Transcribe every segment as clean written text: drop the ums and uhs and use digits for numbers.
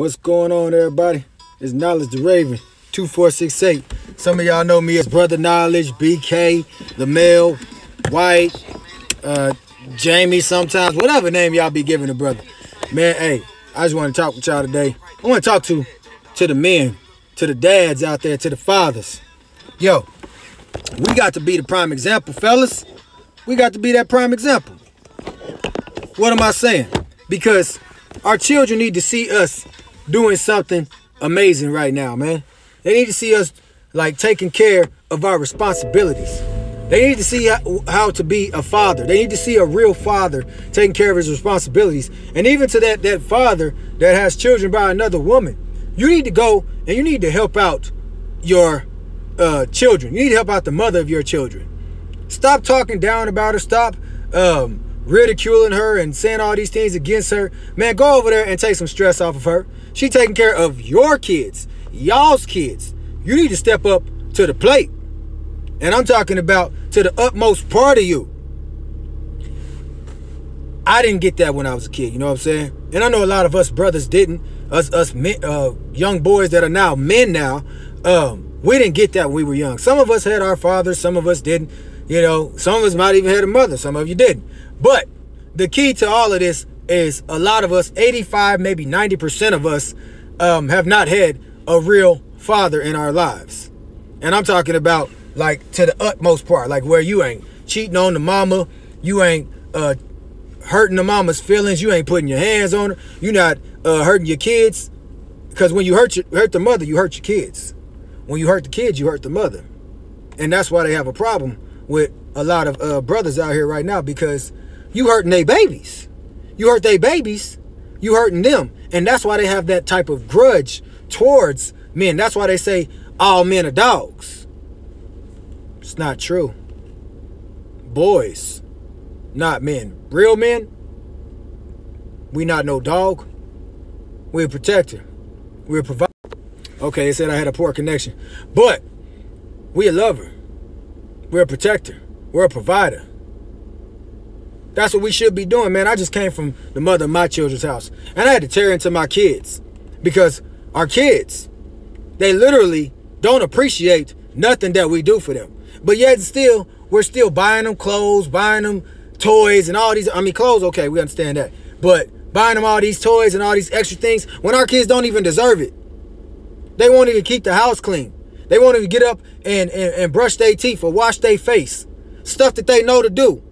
What's going on, everybody? It's Knowledge the Raven, 2468. Some of y'all know me as Brother Knowledge, BK, the Male, White, Jamie sometimes, whatever name y'all be giving the brother. Man, hey, I just want to talk with y'all today. I want to talk to the men, to the dads out there, to the fathers. Yo, we got to be the prime example, fellas. We got to be that prime example. What am I saying? Because our children need to see us doing something amazing right now, man. They need to see us like taking care of our responsibilities. They need to see how to be a father. They need to see a real father taking care of his responsibilities. And even to that father that has children by another woman, you need to go and you need to help out your children. You need to help out the mother of your children. Stop talking down about her. Stop ridiculing her and saying all these things against her. Man, go over there and take some stress off of her. She taking care of your kids, y'all's kids. You need to step up to the plate. And I'm talking about to the utmost part of you. I didn't get that when I was a kid, you know what I'm saying? And I know a lot of us brothers didn't. Us men, young boys that are now men now, we didn't get that when we were young. Some of us had our fathers, some of us didn't. You know, some of us might even had a mother, some of you didn't. But the key to all of this is a lot of us, 85, maybe 90% of us, have not had a real father in our lives. And I'm talking about like to the utmost part, like where you ain't cheating on the mama, you ain't hurting the mama's feelings, you ain't putting your hands on her, you're not hurting your kids. Because when you hurt the mother, you hurt your kids. When you hurt the kids, you hurt the mother. And that's why they have a problem with a lot of brothers out here right now, because you hurting their babies. You hurt their babies, you hurting them. And that's why they have that type of grudge towards men. That's why they say all men are dogs. It's not true. Boys, not men. Real men, we not no dog. We're a protector. We're a provider. Okay, they said I had a poor connection. But we a lover. We're a protector. We're a provider. That's what we should be doing, man. I just came from the mother of my children's house. And I had to tear into my kids. Because our kids, they literally don't appreciate nothing that we do for them. But yet still, we're still buying them clothes, buying them toys and all these. I mean, clothes, okay, we understand that. But buying them all these toys and all these extra things when our kids don't even deserve it. They won't even keep the house clean. They won't even get up and brush their teeth or wash their face. Stuff that they know to do.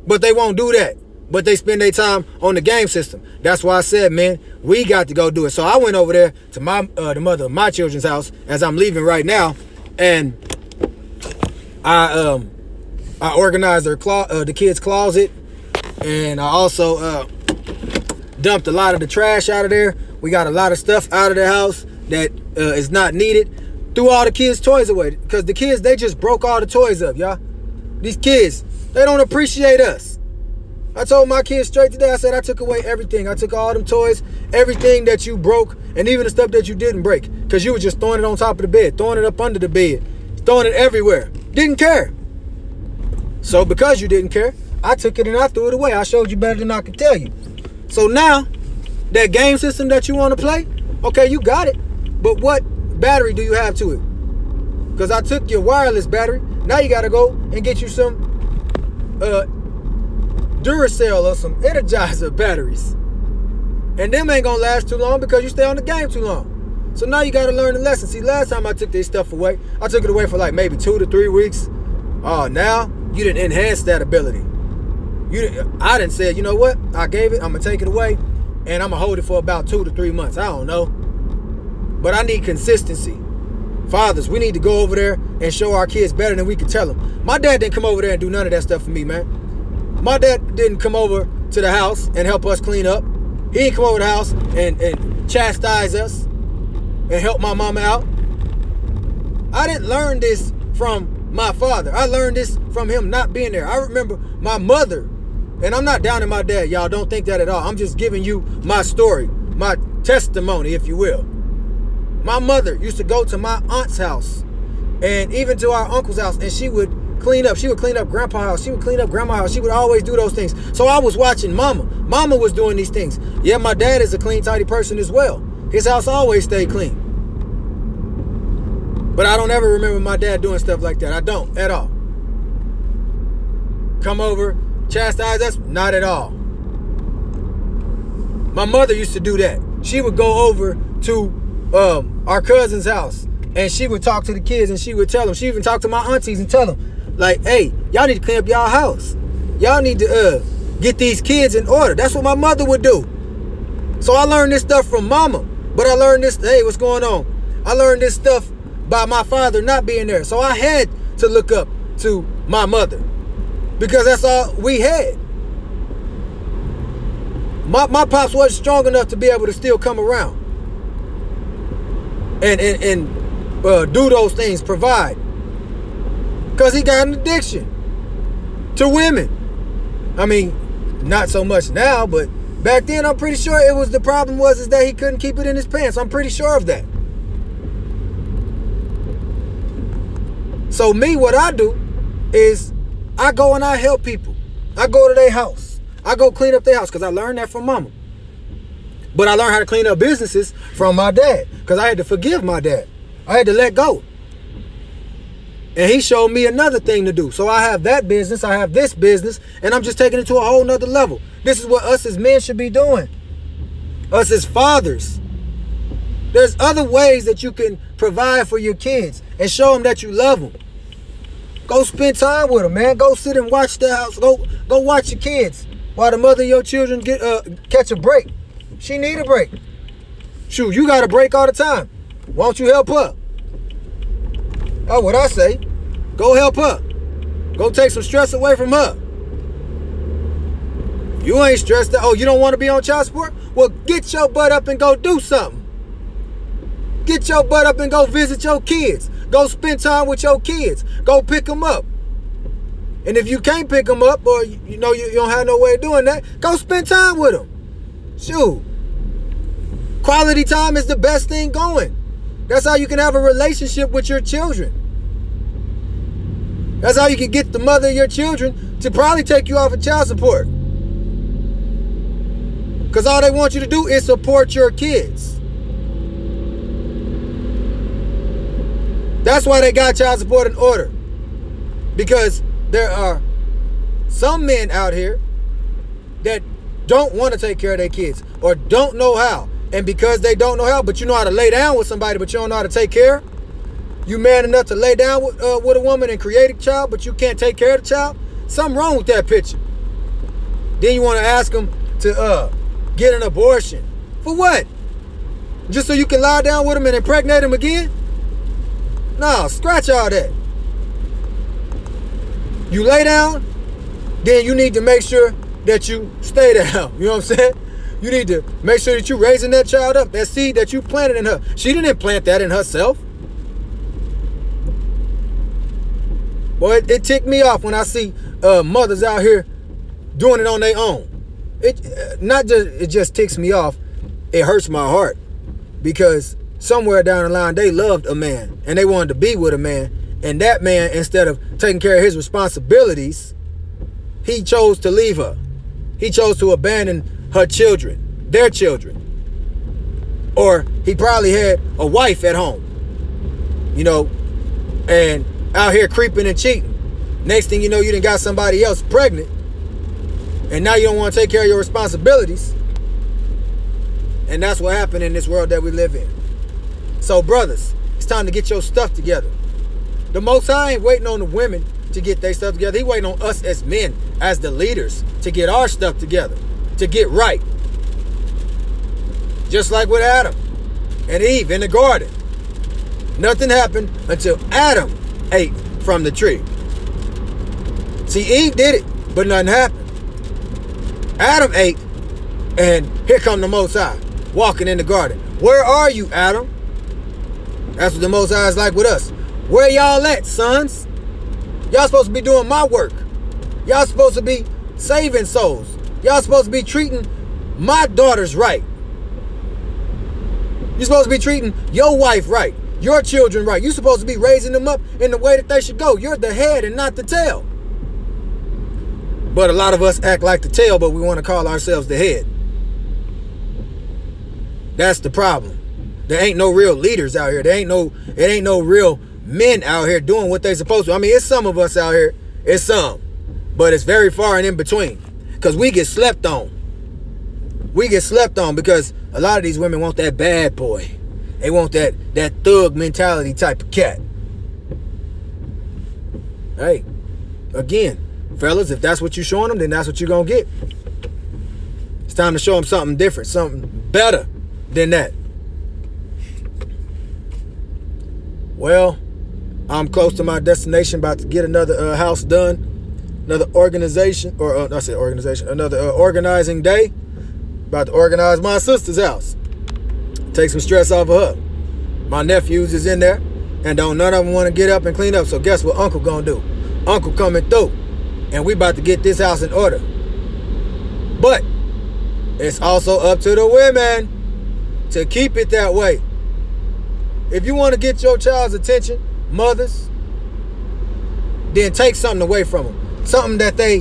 But they won't do that. But they spend their time on the game system. That's why I said, man, we got to go do it. So I went over there to my the mother of my children's house as I'm leaving right now. And I organized the kids' closet. And I also dumped a lot of the trash out of there. We got a lot of stuff out of the house that is not needed. Threw all the kids' toys away. Because the kids, they just broke all the toys up, y'all. These kids, they don't appreciate us. I told my kids straight today, I said I took away everything. I took all them toys, everything that you broke, and even the stuff that you didn't break. Because you were just throwing it on top of the bed, throwing it up under the bed, throwing it everywhere. Didn't care. So because you didn't care, I took it and I threw it away. I showed you better than I could tell you. So now, that game system that you want to play, okay, you got it. But what battery do you have to it? Because I took your wireless battery. Now you got to go and get you some Duracell or some Energizer batteries. And them ain't going to last too long because you stay on the game too long. So now you got to learn the lesson. See, last time I took this stuff away, I took it away for like maybe 2 to 3 weeks. Oh, now you didn't enhance that ability. I didn't say, you know what? I gave it. I'm going to take it away. And I'm going to hold it for about 2 to 3 months. I don't know. But I need consistency. Fathers, we need to go over there and show our kids better than we can tell them. My dad didn't come over there and do none of that stuff for me, man. My dad didn't come over to the house and help us clean up. He didn't come over to the house and chastise us and help my mama out. I didn't learn this from my father. I learned this from him not being there. I remember my mother, and I'm not down on my dad, y'all. Don't think that at all. I'm just giving you my story, my testimony, if you will. My mother used to go to my aunt's house and even to our uncle's house, and she would clean up. She would clean up grandpa's house. She would clean up grandma's house. She would always do those things. So I was watching mama. Mama was doing these things. Yeah, my dad is a clean, tidy person as well. His house always stayed clean. But I don't ever remember my dad doing stuff like that. I don't at all. Come over, chastise us? Not at all. My mother used to do that. She would go over to our cousin's house and she would talk to the kids and she would tell them. She even talked to my aunties and tell them, like, hey, y'all need to clean up y'all house. Y'all need to get these kids in order. That's what my mother would do. So I learned this stuff from mama. But I learned this, hey, what's going on? I learned this stuff by my father not being there. So I had to look up to my mother because that's all we had. My pops wasn't strong enough to be able to still come around and do those things, provide. Because he got an addiction to women. I mean, not so much now, but back then I'm pretty sure it was the problem was that he couldn't keep it in his pants. I'm pretty sure of that. So me, what I do is I go and I help people. I go to their house. I go clean up their house because I learned that from mama. But I learned how to clean up businesses from my dad because I had to forgive my dad. I had to let go. And he showed me another thing to do. So I have that business, I have this business, and I'm just taking it to a whole nother level. This is what us as men should be doing. Us as fathers. There's other ways that you can provide for your kids and show them that you love them. Go spend time with them, man. Go sit and watch the house. Go watch your kids while the mother of your children catch a break. She need a break. Shoot, you got a break all the time. Why don't you help her? That's what I say. Go help her. Go take some stress away from her. You ain't stressed out. Oh, you don't want to be on child support? Well, get your butt up and go do something. Get your butt up and go visit your kids. Go spend time with your kids. Go pick them up. And if you can't pick them up or you know you don't have no way of doing that, go spend time with them. Shoot. Quality time is the best thing going. That's how you can have a relationship with your children. That's how you can get the mother of your children to probably take you off of child support. Because all they want you to do is support your kids. That's why they got child support in order. Because there are some men out here that don't want to take care of their kids or don't know how. And because they don't know how, but you know how to lay down with somebody, but you don't know how to take care. You man enough to lay down with a woman and create a child, but you can't take care of the child. Something wrong with that picture. Then you want to ask them to get an abortion. For what? Just so you can lie down with them and impregnate them again? No, scratch all that. You lay down, then you need to make sure that you stay down. You know what I'm saying? You need to make sure that you're raising that child up, that seed that you planted in her. She didn't plant that in herself. Boy, it ticked me off when I see mothers out here doing it on their own. It just ticks me off. It hurts my heart because somewhere down the line they loved a man and they wanted to be with a man, and that man, instead of taking care of his responsibilities, he chose to leave her. He chose to abandon her children, their children. Or he probably had a wife at home, you know, and out here creeping and cheating. Next thing you know, you done got somebody else pregnant, and now you don't want to take care of your responsibilities. And that's what happened in this world that we live in. So brothers, it's time to get your stuff together. The Most High ain't waiting on the women to get their stuff together. He waiting on us as men, as the leaders, to get our stuff together, to get right. Just like with Adam and Eve in the garden. Nothing happened until Adam ate from the tree. See, Eve did it, but nothing happened. Adam ate, and here come the Most High, walking in the garden. Where are you, Adam? That's what the Most High is like with us. Where y'all at, sons? Y'all supposed to be doing my work. Y'all supposed to be saving souls. Y'all supposed to be treating my daughters right. You're supposed to be treating your wife right. your children right. You're supposed to be raising them up in the way that they should go. You're the head and not the tail. But a lot of us act like the tail, but we want to call ourselves the head. That's the problem. There ain't no real leaders out here. It ain't no real men out here doing what they supposed to. I mean, it's some of us out here. It's some. But it's very far and in between. Because we get slept on. We get slept on because a lot of these women want that bad boy. They want that thug mentality type of cat. Hey, again, fellas, if that's what you're showing them, then that's what you're going to get. It's time to show them something different, something better than that. Well, I'm close to my destination, about to get another house done, another organization, or I said organization, another organizing day. About to organize my sister's house. Take some stress off of her. My nephews is in there, and none of them want to get up and clean up. So guess what Uncle gonna do? Uncle coming through, and we about to get this house in order. But it's also up to the women to keep it that way. If you want to get your child's attention, mothers, then take something away from them. Something that they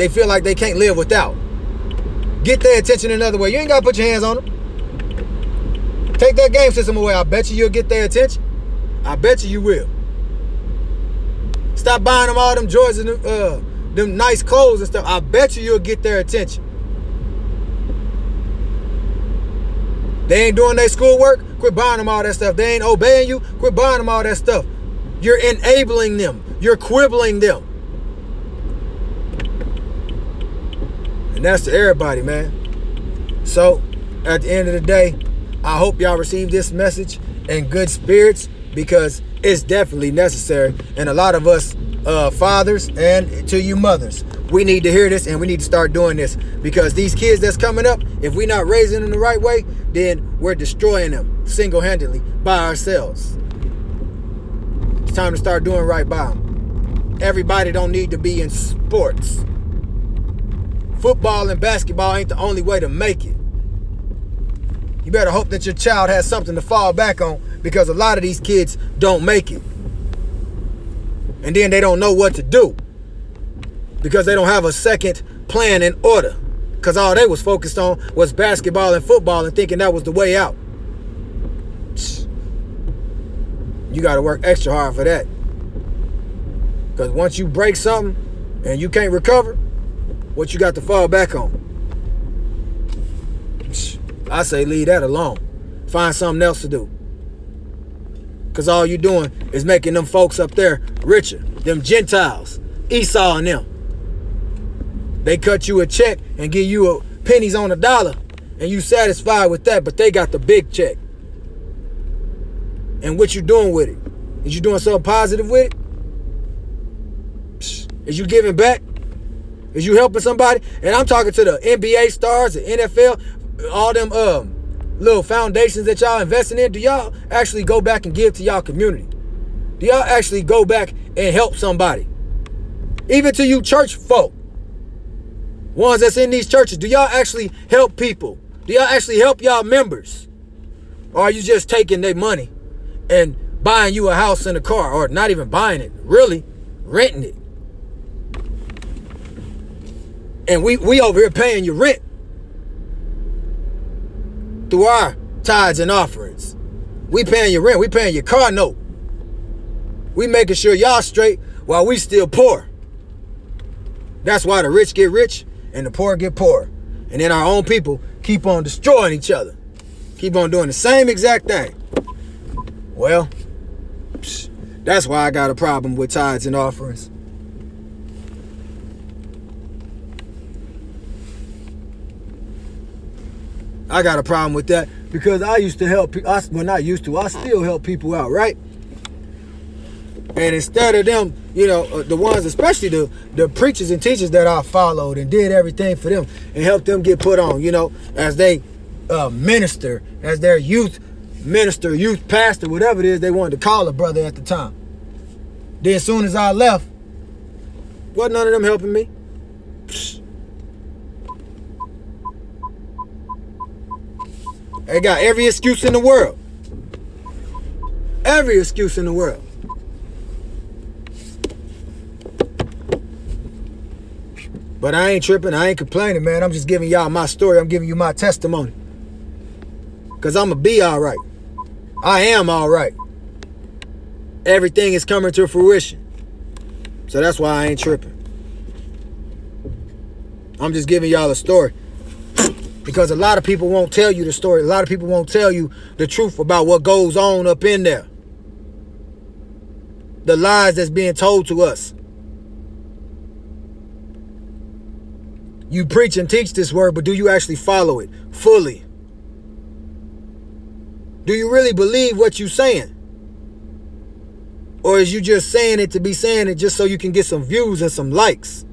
feel like they can't live without. Get their attention another way. You ain't got to put your hands on them. Take that game system away. I bet you'll get their attention. I bet you will. Stop buying them all them joys and them nice clothes and stuff. I bet you'll get their attention. They ain't doing their schoolwork. Quit buying them all that stuff. They ain't obeying you. Quit buying them all that stuff. You're enabling them. You're quibbling them. And that's to everybody, man. So, at the end of the day, I hope y'all receive this message in good spirits, because it's definitely necessary. And a lot of us fathers, and to you mothers, we need to hear this, and we need to start doing this, because these kids that's coming up, if we're not raising them the right way, then we're destroying them single-handedly by ourselves. It's time to start doing right by them. Everybody don't need to be in sports. Football and basketball ain't the only way to make it. You better hope that your child has something to fall back on, because a lot of these kids don't make it. And then they don't know what to do, because they don't have a second plan in order. Because all they was focused on was basketball and football, and thinking that was the way out. You got to work extra hard for that. Because once you break something and you can't recover, what you got to fall back on? I say leave that alone. Find something else to do. Because all you're doing is making them folks up there richer. Them Gentiles, Esau and them. They cut you a check and give you pennies on a dollar, and you satisfied with that, but they got the big check. And what you doing with it? Is you doing something positive with it? Is you giving back? Is you helping somebody? And I'm talking to the NBA stars, the NFL, all them little foundations that y'all investing in. Do y'all actually go back and give to y'all community? Do y'all actually go back and help somebody? Even to you church folk, ones that's in these churches, do y'all actually help people? Do y'all actually help y'all members? Or are you just taking their money and buying you a house and a car, or not even buying it, really renting it? And we over here paying you rent through our tithes and offerings. We paying your rent. We paying your car note. We making sure y'all straight while we still poor. That's why the rich get rich and the poor get poor. And then our own people keep on destroying each other. Keep on doing the same exact thing. Well, that's why I got a problem with tithes and offerings. I got a problem with that, because I used to help people. Well, not used to. I still help people out, right? And instead of them, you know, the ones, especially the preachers and teachers that I followed and did everything for them and helped them get put on, you know, as they minister, as their youth minister, youth pastor, whatever it is they wanted to call a brother at the time. Then as soon as I left, wasn't none of them helping me. They got every excuse in the world. Every excuse in the world. But I ain't tripping. I ain't complaining, man. I'm just giving y'all my story. I'm giving you my testimony. Because I'm going to be all right. I am all right. Everything is coming to fruition. So that's why I ain't tripping. I'm just giving y'all a story. Because a lot of people won't tell you the story. A lot of people won't tell you the truth about what goes on up in there. The lies that's being told to us. You preach and teach this word, but do you actually follow it fully? Do you really believe what you're saying? Or is you just saying it to be saying it just so you can get some views and some likes?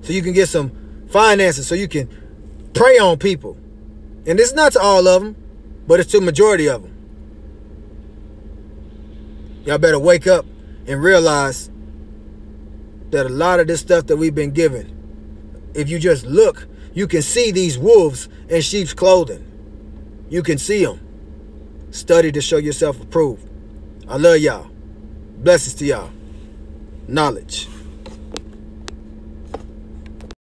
So you can get some finances, so you can prey on people. And it's not to all of them, but it's to the majority of them. Y'all better wake up and realize that a lot of this stuff that we've been given, if you just look, you can see these wolves in sheep's clothing. You can see them. Study to show yourself approved. I love y'all. Blessings to y'all. Knowledge.